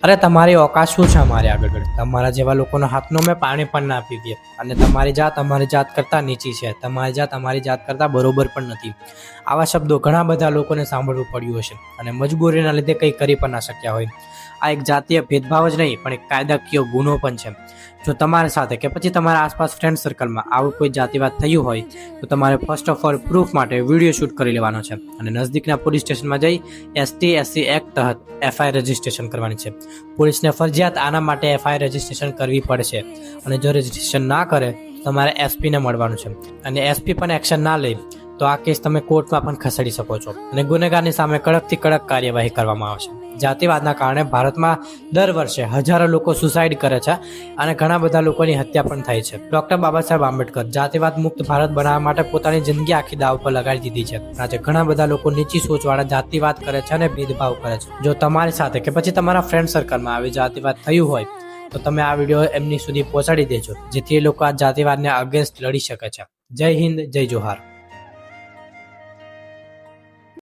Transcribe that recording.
અરે તમારી ઓકાત શું છે અમારી આગળ? તમારા જેવા લોકોના હાથનો મેં પાણી પણ ના પીવીએ અને તમારી જાત કરતાં નીચી છે, તમારી જાત અમારી જાત કરતાં બરોબર પણ નથી. આવા શબ્દો ઘણા બધા લોકોને સાંભળવું પડ્યું હશે અને મજબૂરીના લીધે કંઈ કરી પણ ના શક્યા હોય. આ એક જાતીય ભેદભાવ જ નહીં પણ એક કાયદાકીય ગુનો પણ છે. જો તમારી સાથે કે પછી તમારા આસપાસ ફ્રેન્ડ સર્કલમાં આવું કોઈ જાતિવાદ થયું હોય તો તમારે ફર્સ્ટ ઓફ ઓલ પ્રૂફ માટે વિડીયો શૂટ કરી લેવાનો છે અને નજદીકના પોલીસ સ્ટેશનમાં જઈ ST/SC એક્ટ તહત FIR રજીસ્ટ્રેશન કરવાની છે. પોલીસને ફરજિયાત આના માટે FIR રજીસ્ટ્રેશન કરવી પડશે અને જો રજીસ્ટ્રેશન ના કરે તો તમારે SP ને મળવાનું છે અને SP પણ એક્શન ના લે તો આ કેસ તમે કોર્ટમાં પણ ખસેડી શકો છો અને ગુનેગારની સામે કડકથી કડક કાર્યવાહી કરવામાં આવશે. જાતિવાદના કારણે ભારતમાં દર વર્ષે હજારો લોકો સુસાઇડ કરે છે અને ઘણા બધા લોકોની હત્યા પણ થાય છે. ડોક્ટર બાબા સાહેબ આંબેડકર જાતિવાદ મુક્ત ભારત બનાવવા માટે પોતાની જિંદગી આખી દાવ પર લગાડી દીધી છે. આજે ઘણા બધા લોકો નીચી સોચવાળા જાતિવાદ કરે છે અને ભેદભાવ કરે છે. જો તમારી સાથે કે પછી તમારા ફ્રેન્ડ સર્કલમાં આવી જાતિવાદ થયું હોય તો તમે આ વિડીયો એમની સુધી પહોંચાડી દેજો જેથી એ લોકો આ જાતિવાદને અગેન્સ્ટ લડી શકે છે. જય હિન્દ, જય જોહાર.